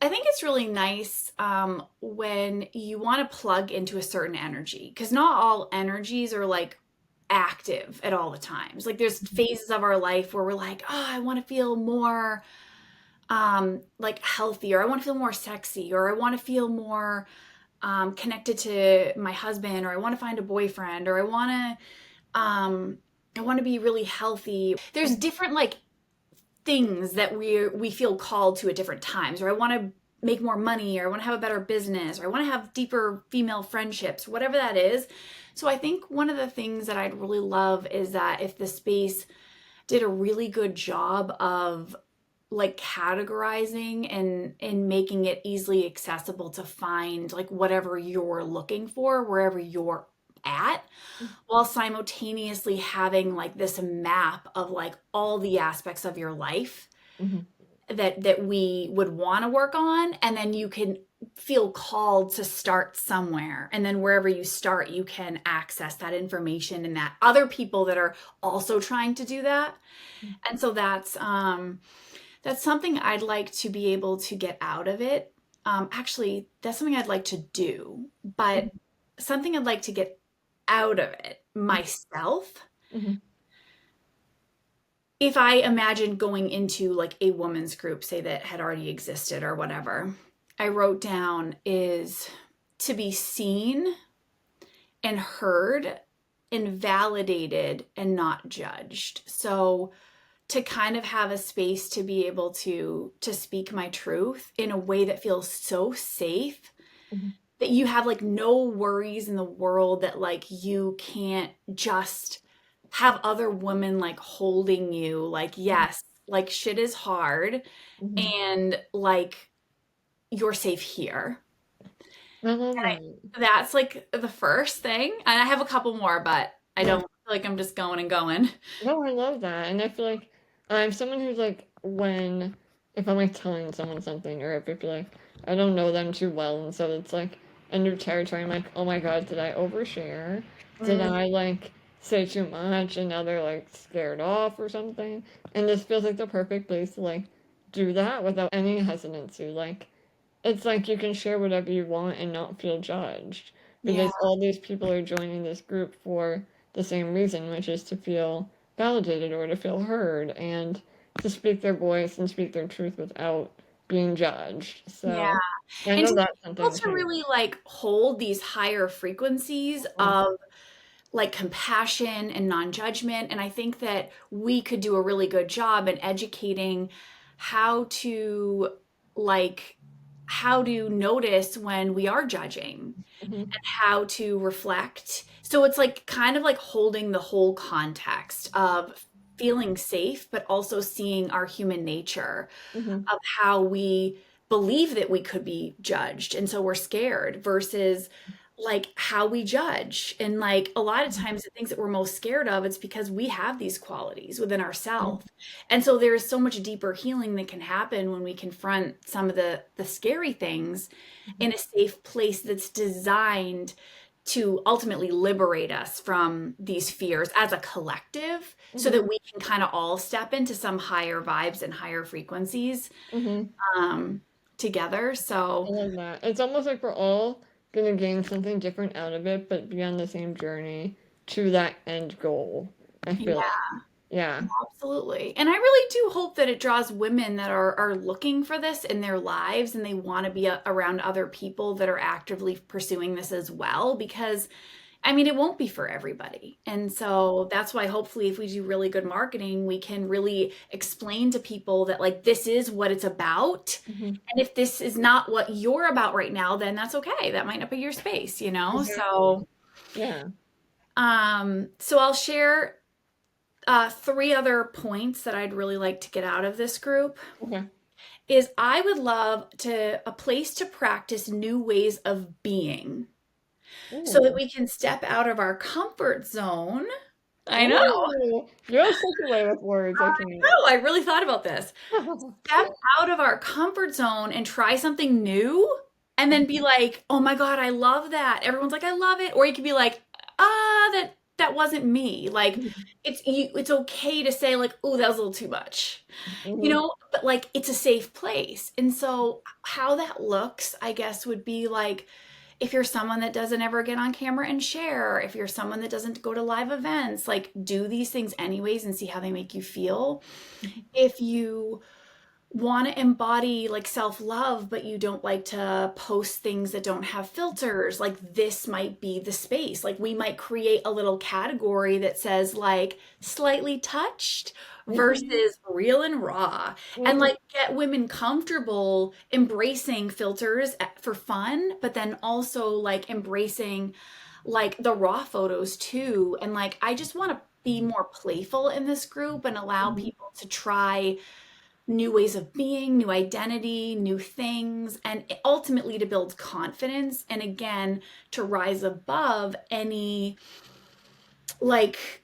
I think it's really nice when you want to plug into a certain energy because not all energies are like active at all the times. Like there's phases of our life where we're like, oh, I want to feel more like healthy, or I want to feel more sexy, or I want to feel more connected to my husband, or I want to find a boyfriend, or I want to be really healthy. There's different like things that we feel called to at different times, or I want to make more money, or I want to have a better business, or I want to have deeper female friendships, whatever that is. So I think one of the things that I'd really love is that if the space did a really good job of like categorizing and making it easily accessible to find like whatever you're looking for wherever you're at, while simultaneously having like this map of like all the aspects of your life Mhm. that we would want to work on, and then you can feel called to start somewhere, and then wherever you start you can access that information and that other people that are also trying to do that. And so that's something I'd like to be able to get out of it. Actually, that's something I'd like to do, but something I'd like to get out of it myself. Mhm. If I imagine going into like a women's group, say that had already existed or whatever, I wrote down is to be seen and heard and validated and not judged. So to kind of have a space to be able to speak my truth in a way that feels so safe Mhm. that you have like no worries in the world that like you can't just have other women like holding you like, yes, like shit is hard Mhm. and like you're safe here. I love that. That's like the first thing. And I have a couple more, but I Yeah. don't feel like I'm just going and going. No, I love that. And I feel like I'm someone who's like, when, if I'm like telling someone something, or if I feel like I don't know them too well, and so it's like a new territory, I'm like, oh my God, did I overshare? Did Mm, I like say too much and now they're like scared off or something? And this feels like the perfect place to like do that without any hesitancy. Like, it's like you can share whatever you want and not feel judged yeah. because all these people are joining this group for the same reason, which is to feel validated or to feel heard and to speak their voice and speak their truth without being judged. Yeah. So I And know to be that's able something that to can. really like hold these higher frequencies of like compassion and non-judgment. And I think that we could do a really good job in educating how to like how to notice when we are judging Mhm. and how to reflect. So it's like kind of like holding the whole context of feeling safe, but also seeing our human nature Mhm. of how we believe that we could be judged. And so we're scared versus like how we judge. And like a lot of times the things that we're most scared of, it's because we have these qualities within Mhm. ourselves. And so there is so much deeper healing that can happen when we confront some of the scary things in a safe place that's designed to ultimately liberate us from these fears as a collective so Mhm. that we can kind of all step into some higher vibes and higher frequencies Mhm. um, together. I So, love that. It's almost like we're all gonna gain something different out of it, but be on the same journey to that end goal. I feel yeah, like. Yeah. absolutely. And I really do hope that it draws women that are looking for this in their lives and they want to be around other people that are actively pursuing this as well because I mean, it won't be for everybody. And so that's why hopefully if we do really good marketing, we can really explain to people that like this is what it's about. Mhm. And if this is not what you're about right now, then that's okay. That might not be your space, you know? Exactly. So Yeah. so I'll share three other points that I'd really like to get out of this group Okay. is I would love to a place to practice new ways of being so that Ooh. we can step out of our comfort zone. I know. Ooh. You have such a way with words. I can't. No, I really thought about this. Step out of our comfort zone and try something new and then be like, "Oh my God, I love that." Everyone's like, "I love it." Or you could be like, "Ah, that that wasn't me. Like it's okay to say like, oh, that was a little too much. You Mhm. know, but like it's a safe place. And so how that looks, I guess, would be like if you're someone that doesn't ever get on camera and share, if you're someone that doesn't go to live events, like do these things anyways and see how they make you feel. If you want to embody like self-love but you don't like to post things that don't have filters, like this might be the space. Like we might create a little category that says like slightly touched Mhm. versus real and raw, and Mhm. like get women comfortable embracing filters for fun, but then also like embracing like the raw photos too. And like I just want to be more playful in this group and allow Mhm. people to try new ways of being, new identity, new things, and ultimately to build confidence. And again, to rise above any like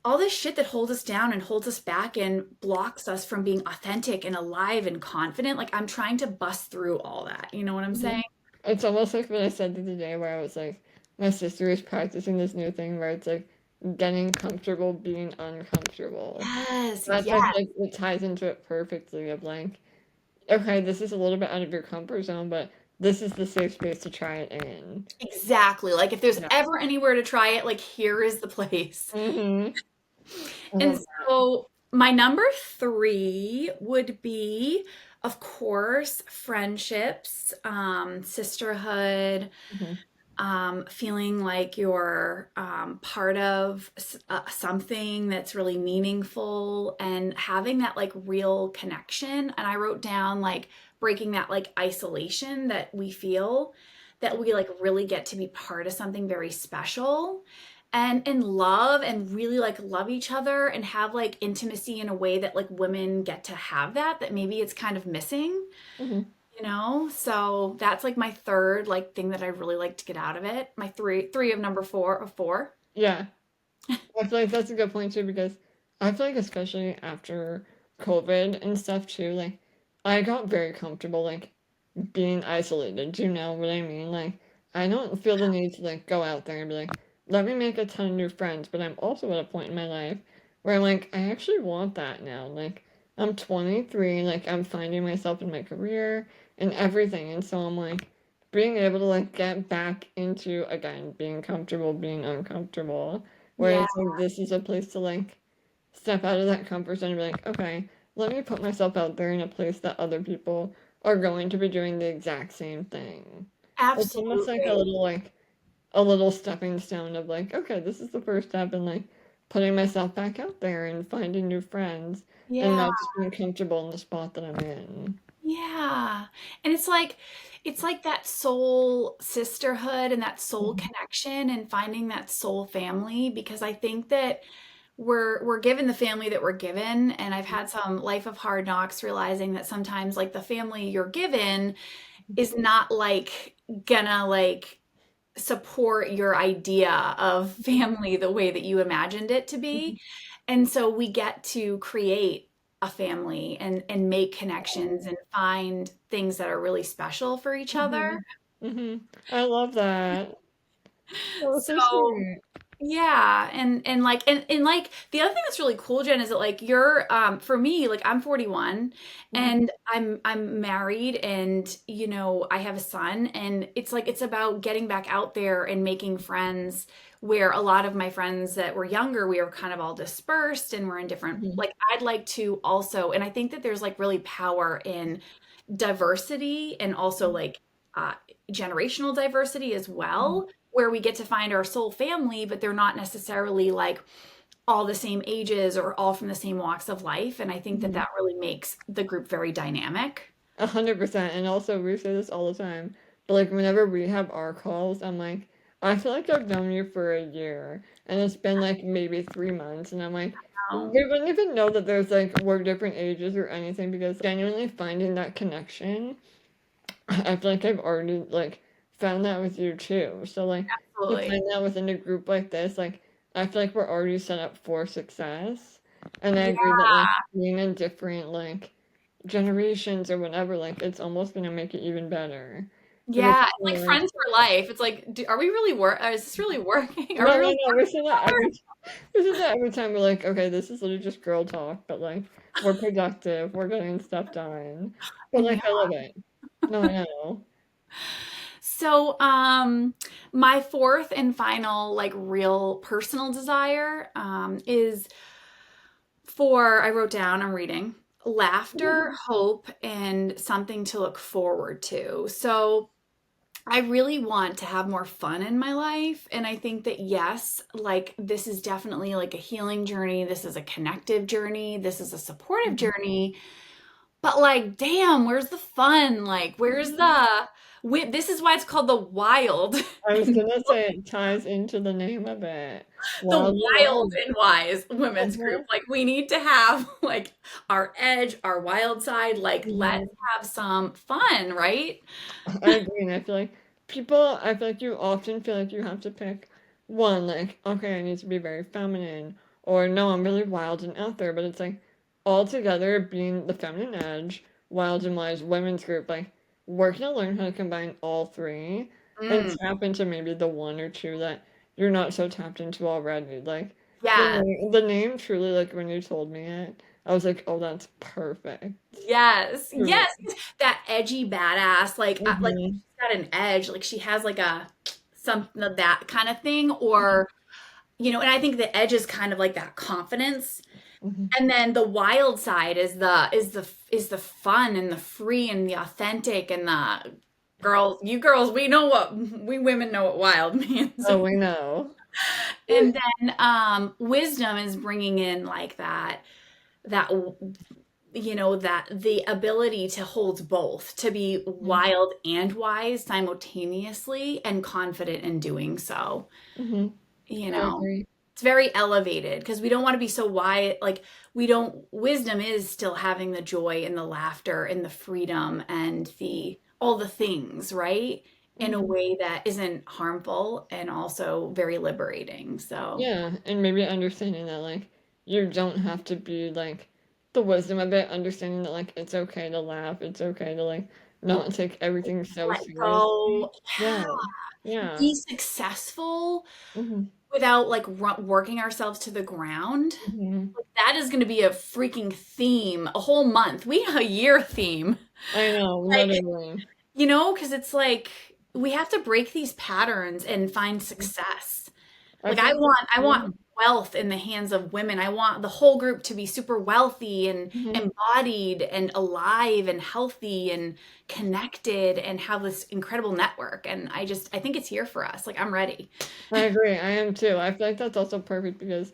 all this shit that holds us down and holds us back and blocks us from being authentic and alive and confident. Like I'm trying to bust through all that. You know what I'm saying? Mhm. It's almost like what I said the other day where I was like, my sister is practicing this new thing where it's like getting comfortable being uncomfortable. Yes, That's like, yes, it ties into it perfectly of like, okay, this is a little bit out of your comfort zone, but this is the safe space to try it in. exactly. Like if there's Yeah. ever anywhere to try it, like here is the place. Mm-hmm. I And love that. so my number three would be, of course, friendships, sisterhood, Mm-hmm. feeling like you're part of something that's really meaningful and having that like real connection. And I wrote down like breaking that like isolation that we feel, that we like really get to be part of something very special and love and really like love each other and have like intimacy in a way that like women get to have that maybe it's kind of missing, Mm-hmm. you know. So that's like my third like thing that I really like to get out of it. My three of number four of four. Yeah. I feel like that's a good point too because I feel like especially after COVID and stuff too, like I got very comfortable like being isolated. Do you know what I mean? Like I don't feel the need to like go out there and be like, let me make a ton of new friends, but I'm also at a point in my life where I'm like, I actually want that now. Like I'm 23, like I'm finding myself in my career and everything, and so I'm like being able to like get back into again being comfortable, being uncomfortable where Yeah, it's like this is a place to like step out of that comfort zone and be like, okay, let me put myself out there in a place that other people are going to be doing the exact same thing. It's almost like absolutely. a little stepping stone of like, okay, this is the first step in like putting myself back out there and finding new friends and Yeah. not just being comfortable in the spot that I'm in. Yeah. And it's like that soul sisterhood and that soul Mhm. connection and finding that soul family, because I think that we're given the family that we're given, and I've had some life of hard knocks realizing that sometimes like the family you're given is not like gonna like support your idea of family the way that you imagined it to be. And so we get to create a family and make connections and find things that are really special for each other. Mhm. Mhm. I love that. That was so So sweet. yeah, and like the other thing that's really cool, Jen, is that like you're for me, like I'm 41 Mhm. and I'm married, and you know, I have a son, and it's like it's about getting back out there and making friends where a lot of my friends that were younger, we were kind of all dispersed and we're in different, Mhm. like I'd like to also, and I think that there's like really power in diversity and also like uh, generational diversity as Mhm. well, where we get to find our soul family, but they're not necessarily like all the same ages or all from the same walks of life. And I think that Mhm. that really makes the group very dynamic. 100%. And also, we say this all the time. But like, whenever we have our calls, I'm like, I feel like I've known you for a year, and it's been like maybe 3 months, and I'm like, Oh, we wouldn't even know that there's like we're different ages or anything because genuinely finding that connection, I feel like I've already like found that with you too. So like to absolutely. find that within a group like this, like I feel like we're already set up for success. And I Yeah, agree that like being in different like generations or whatever, like it's almost gonna make it even better. because Yeah, it's people like are like, friends for life. It's like, are we really is this really working? Are we no, no, really no, we say that working? we say that every time we're like, okay, this is literally just girl talk, but like we're productive, we're getting stuff done. But Yeah. like I love it. No, I know. So, my fourth and final, like, real personal desire, is for, I wrote down, I'm reading, laughter, hope, and something to look forward to. So, I really want to have more fun in my life. And I think that, yes, like, this is definitely like a healing journey. This is a connective journey. This is a supportive Mhm. journey. But like, damn, where's the fun? Like, where's the this is why it's called the wild, I was gonna say it ties into the name of it. the Wild wild Wild. and wise women's group. Uh-huh. Like, we need to have like our edge, our wild side. Like, let's Mhm. have some fun, right? I agree, and I feel like I feel like you often feel like you have to pick one, like, okay, I need to be very feminine, or no, I'm really wild and out there, but it's like all together being the feminine edge, wild and wise women's group, like working to learn how to combine all three and Mm, tap into maybe the one or two that you're not so tapped into already. Like yeah. the name truly, like when you told me it, I was like, oh, that's perfect. Yes. Truly. Yes. That edgy badass, like Hmm. she's got an edge, like she has like a something of that kind of thing, Hmm. or and I think the edge is kind of like that confidence. Hmm. And then the wild side is the fun and the free and the authentic and the girls, we know what we women know what wild means. Oh, we know. And then wisdom is bringing in like that that the ability to hold both, to be Mhm, wild and wise simultaneously and confident in doing so. mhm. You I know, agree. it's very elevated because we don't want to be so wide. Like, we don't, wisdom is still having the joy and the laughter and the freedom and the all the things, right? In a Mhm. way that isn't harmful and also very liberating. So, Yeah, and maybe understanding that like you don't have to be like the wisdom of it, understanding that like it's okay to laugh, it's okay to like not take everything so let seriously. go. Yeah. Yeah. Yeah. Be successful Mhm. without like working ourselves to the ground. Mhm. Like, that is going to be a freaking theme, a whole month. We have a year theme. I know, Like, literally. because it's like we have to break these patterns and find Mhm. success. I Like, feel I like want I yeah. want wealth in the hands of women. I want the whole group to be super wealthy and Mhm. embodied and alive and healthy and connected and have this incredible network. And I think it's here for us. Like, I'm ready. I agree. I am too. I feel like that's also perfect because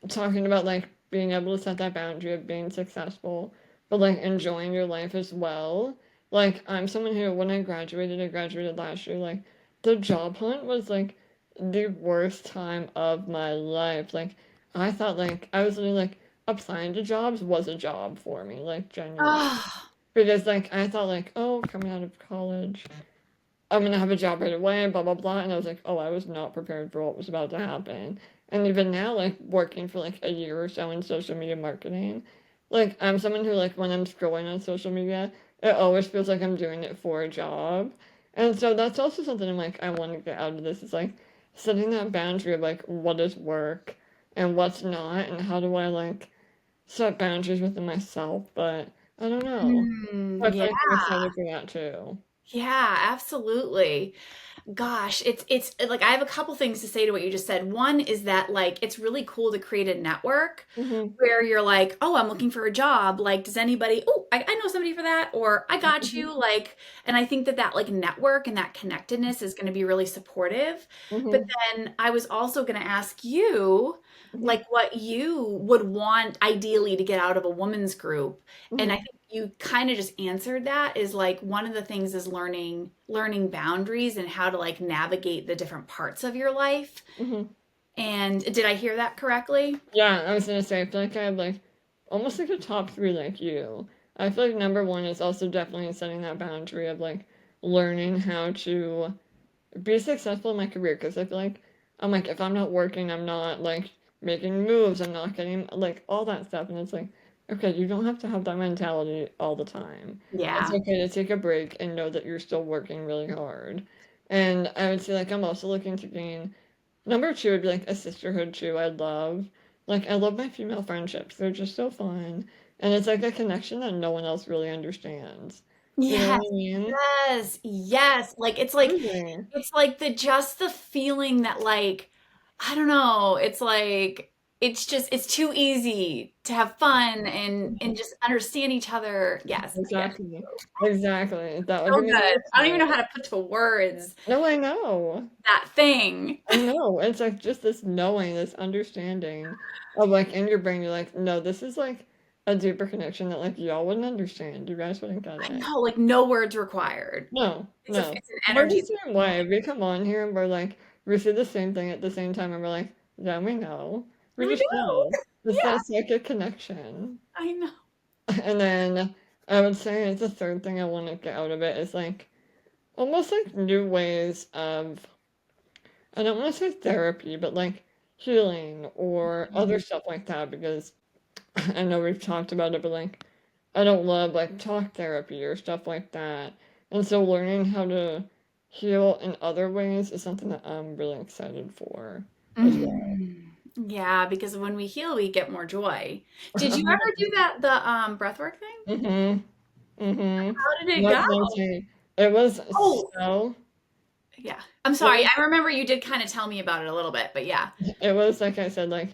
talking about like being able to set that boundary of being successful, but like enjoying your life as well. Like I'm someone who when I graduated last year, like the job hunt was like the worst time of my life. Like I thought like I was literally like applying to jobs was a job for me, like genuinely. Oh, Because like I thought like, oh, coming out of college, I'm gonna have a job right away, blah blah blah. And I was like, oh, I was not prepared for what was about to happen. And even now, like working for like a year or so in social media marketing, like I'm someone who like when I'm scrolling on social media, it always feels like I'm doing it for a job. And so that's also something I'm like, I want to get out of this is like setting that boundary of like what is work and what's not, and how do I like set boundaries within myself. But I don't know. I feel yeah. like I'm excited for that too. Yeah, absolutely. Gosh, it's like I have a couple things to say to what you just said. One is that, like, it's really cool to create a network Hmm. where you're like, oh, I'm looking for a job. Like, does anybody, oh, I know somebody for that, or I got Hmm. you. Like, and I think that like network and that connectedness is going to be really supportive. But Hmm. then I was also going to ask you, Hmm. like, what you would want ideally to get out of a woman's group. And I Hmm. think you kind of just answered that, is like one of the things is learning boundaries and how to like navigate the different parts of your life. Hmm. And did I hear that correctly? Yeah, I was gonna say, I feel like I have like almost like a top three like you. I feel like number one is also definitely setting that boundary of like learning how to be successful in my career because I feel like I'm if I'm not working, I'm not like making moves, I'm not getting like all that stuff, and it's like okay, you don't have to have that mentality all the time. It's Yeah. okay to take a break and know that you're still working really hard. And I would say, like, I'm also looking to gain number two would be like a sisterhood too. I love, like, I love my female friendships. They're just so fun. And it's like a connection that no one else really understands. You know Yes. what I mean? Yes. Yes. Like Really? it's like the feeling that like I don't know, it's like it's too easy to have fun and just understand each other. Yes. Yes. Exactly. Exactly. That would So be good. number I don't even know two. how to put to words No, I know. that thing. I know. It's like just this knowing, this understanding of like in your brain, you're like, no, this is like a deeper connection that like y'all wouldn't understand. You guys wouldn't get I it. know, like no words required. No, no. It's an We're the energy. same way. We come on here and we're like, we see the same thing at the same time and we're like, yeah, we know. We We just do. know. It's Yeah, that psychic connection. I know. And then I would say the third thing I want to get out of it is like almost like new ways of, I don't want to say therapy, but like healing or other stuff like that because I know we've talked about it, but like I don't love like talk therapy or stuff like that. And so learning how to heal in other ways is something that I'm really excited for as well. Mhm. Yeah, because when we heal, we get more joy. Did you ever do that the breathwork thing? Mm-hmm. Mm-hmm. How did it That's go? what I'm saying. It was Oh, so yeah. I'm it sorry. was I remember you did kind of tell me about it a little bit, but yeah. it was like I said, like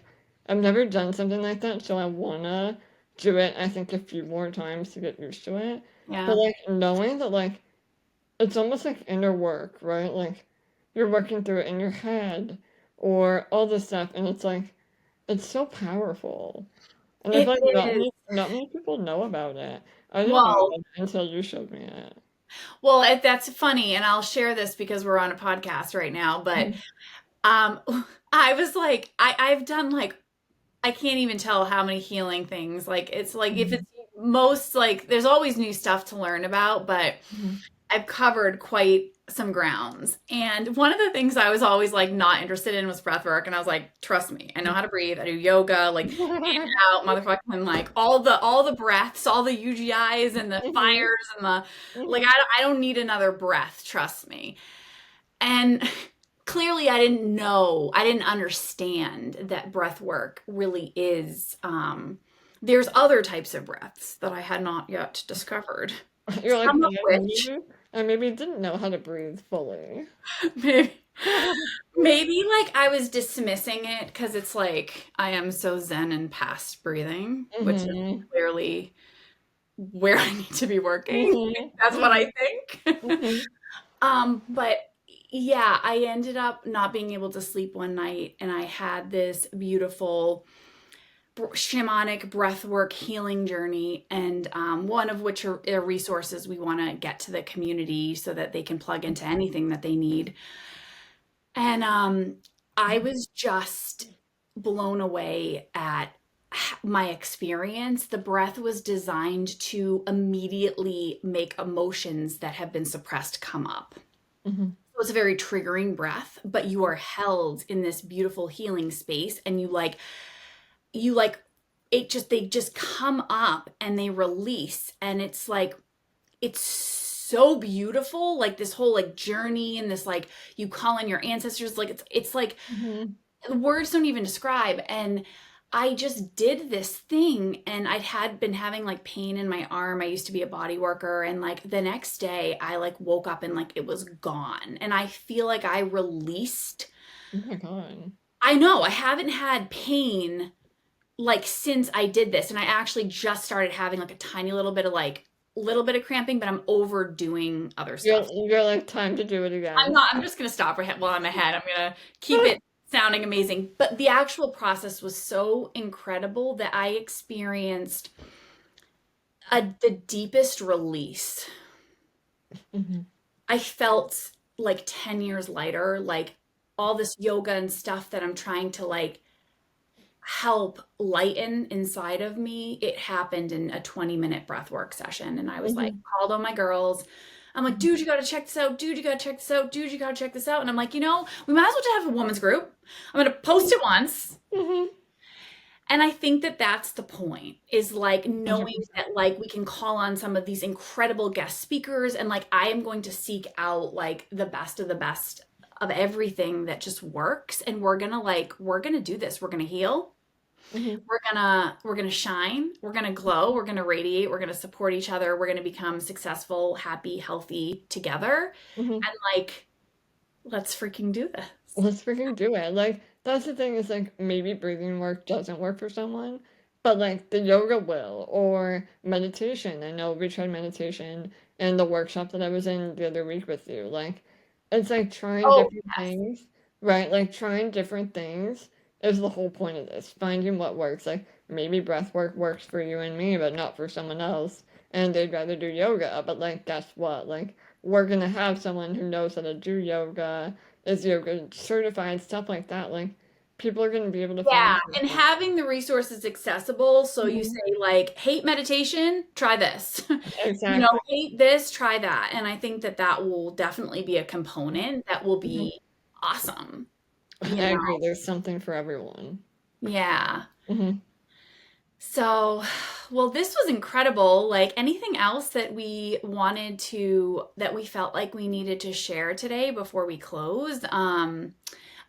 I've never done something like that, so I wanna do it I think a few more times to get used to it. But Yeah. like knowing that like it's almost like inner work, right? Like you're working through it in your head or all this stuff, and it's like it's so powerful. And I It feel like is. not many people know about it. I didn't know Well, about it until you showed me it. that's funny, and I'll share this because we're on a podcast right now, but Mhm. um I was like I've done like I can't even tell how many healing things. Like it's like if it's Mhm. most like there's always new stuff to learn about, but Mhm. I've covered quite some grounds. And one of the things I was always like not interested in was breath work. And I was like, trust me, I know how to breathe. I do yoga, like in and out, motherfucking like all the breaths, all the UGIs and the Mhm. fires and the like Mhm. I don't need another breath, trust me. And clearly I didn't know, I didn't understand that breath work really is there's other types of breaths that I had not yet discovered. You're like, Some of which I maybe didn't know how to breathe fully. maybe, maybe like I was dismissing it because it's like I am so zen and past breathing, which is Mhm. clearly where I need to be working. Mhm. That's what Mhm. I think. Mhm. But yeah, I ended up not being able to sleep one night, and I had this beautiful shamanic breathwork healing journey, and one of which are resources we want to get to the community so that they can plug into anything that they need. And I was just blown away at my experience. The breath was designed to immediately make emotions that have been suppressed come up. Mhm. So it's a very triggering breath, but you are held in this beautiful healing space and you like it just they just come up and they release and it's like it's so beautiful, like this whole like journey and this like you call in your ancestors, like it's like Mhm. words don't even describe. And I just did this thing and I'd had been having like pain in my arm. I used to be a body worker, and like the next day I like woke up and like it was gone and I feel like I released. Oh my God. I know I haven't had pain like since I did this, and I actually just started having like a tiny little bit of cramping, but I'm overdoing other stuff. You're like time to do it I'm again. not I'm just gonna stop right while I'm ahead. I'm gonna keep it sounding amazing. But the actual process was so incredible that I experienced the deepest release. Mhm. I felt like 10 years later, like all this yoga and stuff that I'm trying to like help lighten inside of me, it happened in a 20-minute breath work session. And I was like, Mhm. called on my girls. I'm like, Mhm. dude, you gotta check this out. Dude, you gotta check this out. Dude, you gotta check this out. And I'm like, we might as well just have a woman's group. I'm gonna post it once. Mhm. And I think that that's the point, is like knowing 100%. that like we can call on some of these incredible guest speakers, and like I am going to seek out like the best of everything that just works, and we're gonna do this. We're gonna heal. Hmm. We're gonna shine. We're gonna glow. We're gonna radiate. We're gonna support each other. We're gonna become successful, happy, healthy together. Hmm. And like, let's freaking do this. Let's freaking do it. Like, that's the thing is like maybe breathing work doesn't work for someone, but like the yoga will, or meditation. I know we tried meditation in the workshop that I was in the other week with you. Like, it's like trying Oh, different yes. things, right? Like trying different things is the whole point of this. Finding what works. Like maybe breath work works for you and me, but not for someone else. And they'd rather do yoga. But like, guess what? Like, we're gonna have someone who knows how to do yoga, is yoga certified, stuff like that. Like people are going to be able to Yeah, find and something. having the resources accessible. So you Mhm. say like, hate meditation, try this. Exactly. Hate this, try that. And I think that that will definitely be a component that will Mhm. be awesome. You I agree. know? There's something for everyone. Yeah. Hmm. So, well, this was incredible. Like anything else that we wanted to, that we felt like we needed to share today before we close?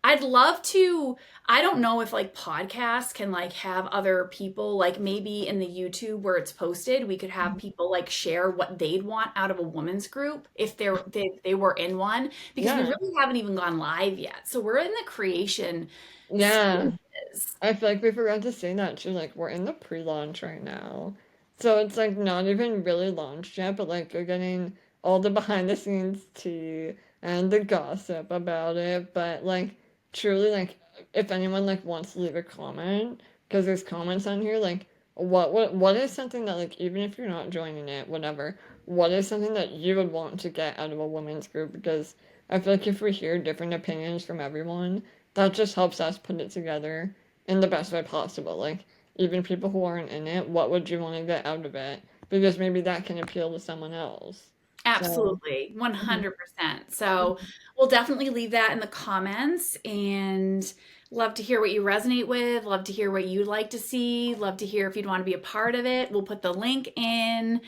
I'd love to, I don't know if like podcasts can like have other people, like maybe in the YouTube where it's posted, we could have people like share what they'd want out of a women's group if they were in one, because we Yeah. really haven't even gone live yet. So we're in the creation Yeah. stages. I feel like we forgot to say that too. Like we're in the pre-launch right now. So it's like not even really launched yet, but like you're getting all the behind the scenes tea and the gossip about it. But like truly like if anyone like wants to leave a comment, because there's comments on here, like what is something that like even if you're not joining it, whatever, what is something that you would want to get out of a women's group? Because I feel like if we hear different opinions from everyone, that just helps us put it together in the best way possible. Like, even people who aren't in it, what would you want to get out of it? Because maybe that can appeal to someone else. So, Absolutely, mhm, 100%. So we'll definitely leave that in the comments, and love to hear what you resonate with, love to hear what you'd like to see, love to hear if you'd want to be a part of it. We'll put the link in.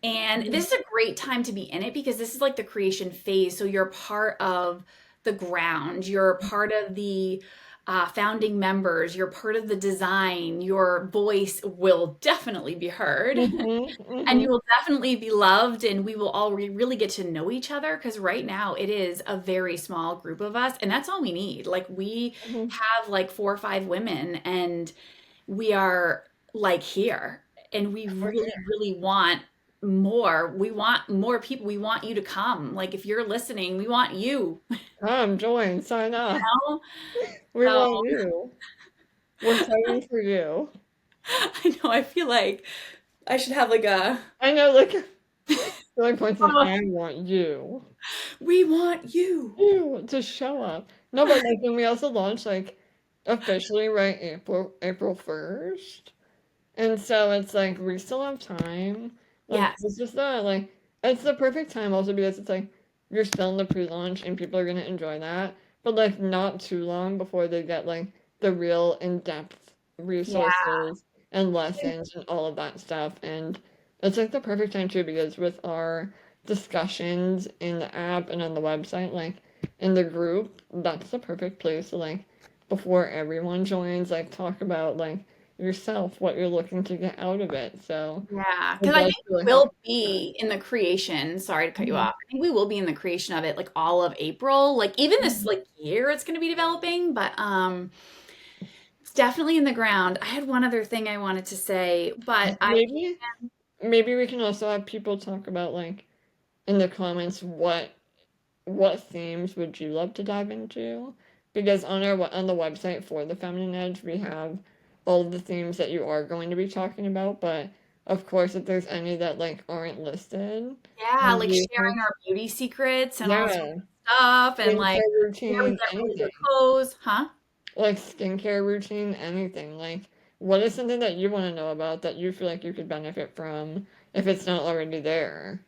And mhm, this is a great time to be in it because this is like the creation phase. So you're part of the ground, you're part of the founding members, you're part of the design. Your voice will definitely be heard. mhm, And you mhm, will definitely be loved, and we will all really get to know each other, because right now it is a very small group of us, and that's all we need. Like we mhm. have like 4 or 5 women, and we are like here, and we We're really, here. really want more. We want more people. We want you to come. Like if you're listening, we want you, Come, join, sign up. know? We So want you. We're fighting for you. I know I feel like I should have like a I know, like, the only point is I want you. we want you. You to show up. No, but like, when we also launched, like, officially, right, April 1st. And so it's like we still have time. Like Yes. it's just that like it's the perfect time also because it's like you're still in the pre-launch and people are gonna enjoy that, but like not too long before they get like the real in-depth Yeah. resources and lessons and all of that stuff. And it's like the perfect time too because with our discussions in the app and on the website, like in the group, that's the perfect place to like before everyone joins, like talk about like yourself, what you're looking to get out of it. So Yeah, it because I does think really we help. will be in the creation. Sorry to cut you Mhm, off. I think we will be in the creation of it like all of April. Like even this mhm. like year it's going to be developing, but it's definitely in the ground. I had one other thing I wanted to say, but I Maybe we can also have people talk about like in the comments what themes would you love to dive into? Because on the website for the Feminine Edge we have all of the themes that you are going to be talking about, but of course if there's any that like aren't listed, yeah, like maybe sharing our beauty secrets and all sorts yeah, of stuff, and like skincare where we routine, get really good anything. clothes, huh? Like skincare routine, anything. Like, what is something that you want to know about that you feel like you could benefit from if it's not already there?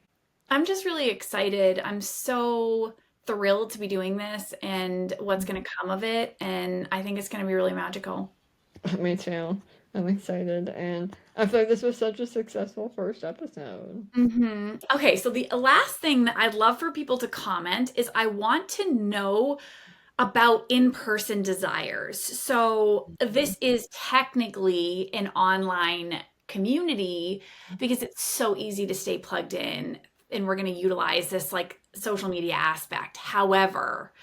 I'm just really excited. I'm so thrilled to be doing this and what's going to come of it, and I think it's going to be really magical. Me too. I'm excited, and I feel like this was such a successful first episode. Okay, so the last thing that I'd love for people to comment is I want to know about in-person desires. So this is technically an online community because it's so easy to stay plugged in and we're going to utilize this like social media aspect. However,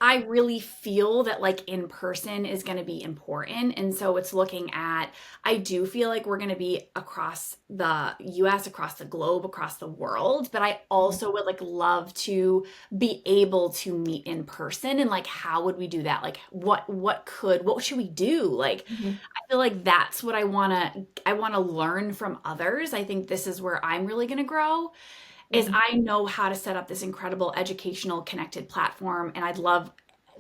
I really feel that like in person is going to be important. And so it's looking at, I do feel like we're going to be across the US, across the globe, across the world. But I also would like love to be able to meet in person. And like, how would we do that? Like, what should we do? Like, Mhm. I feel like that's what I want to learn from others. I think this is where I'm really going to grow is Mhm. I know how to set up this incredible educational connected platform and I'd love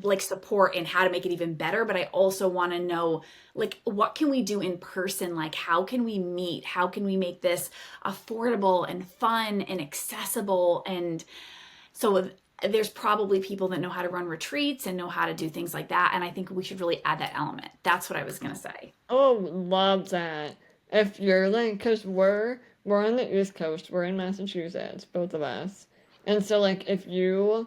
like support in how to make it even better, but I also want to know like what can we do in person? Like how can we meet? How can we make this affordable and fun and accessible? And so there's probably people that know how to run retreats and know how to do things like that, and I think we should really add that element. That's what I was going to say. Oh, love that. If you're like, cause we're on the East Coast, we're in Massachusetts, both of us, and so like if you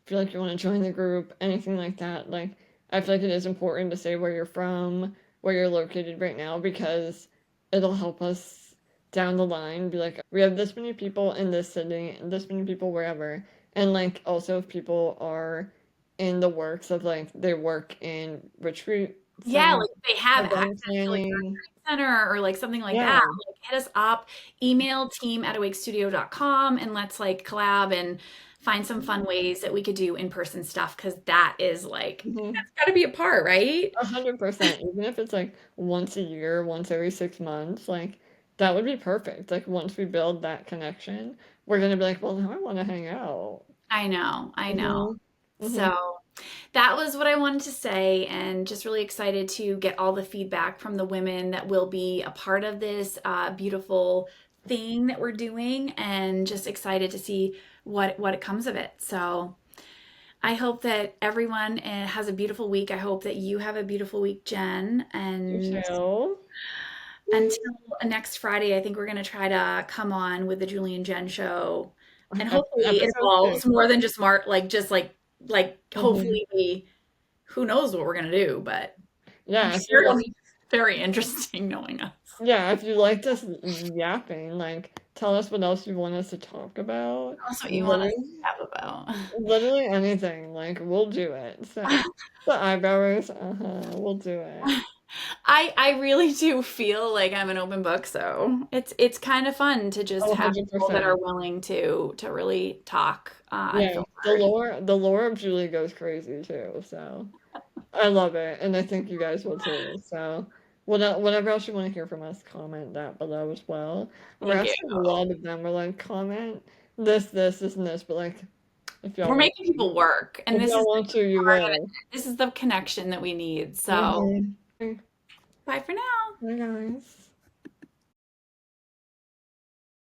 feel like you want to join the group, anything like that, like I feel like it is important to say where you're from, where you're located right now, because it'll help us down the line be like, we have this many people in this city, and this many people wherever. And like also if people are in the works of like they work in retreat Yeah, center, like they have event access to like a planning. retreat center or like something like Yeah. that. Like hit us up, email team@awakestudio.com and let's like collab and find some fun ways that we could do in-person stuff because that is like Mhm. that's gotta be a part, right? 100%. Even if it's like once a year, once every 6 months, like that would be perfect. Like once we build that connection, we're gonna be like, well, now I want to hang out. I know, I know. Hmm. Hmm. So that was what I wanted to say, and just really excited to get all the feedback from the women that will be a part of this beautiful thing that we're doing, and just excited to see what it comes of it. So I hope that everyone has a beautiful week. I hope that you have a beautiful week, Jen. You And too. until next Friday, I think we're going to try to come on with the Julie and Jen show, and hopefully it Episode evolves six. more than just like Hmm. hopefully we who knows what we're gonna do, but I'm Yeah, if sure you it'll like, be very interesting knowing us. yeah, if you liked us yapping, like tell us what else you want us to talk about. That's what you want us Literally, to have about. literally anything. Like we'll do it. So the eyebrows, we'll do it. I really do feel like I'm an open book, so it's kind of fun to just Oh, have people that are 100%. willing to really talk Yeah, unfiltered. the lore of Julie goes crazy too. So I love it, and I think you guys will too. So whatever else you want to hear from us, comment that below as well. We're Thank you. asking a lot of them. We're like, comment this, and this, but like, if y'all We're want, making people work, and if this y'all is the want to, you part of it. will. This is the connection that we need. So, Mm-hmm. bye for now. Bye, guys.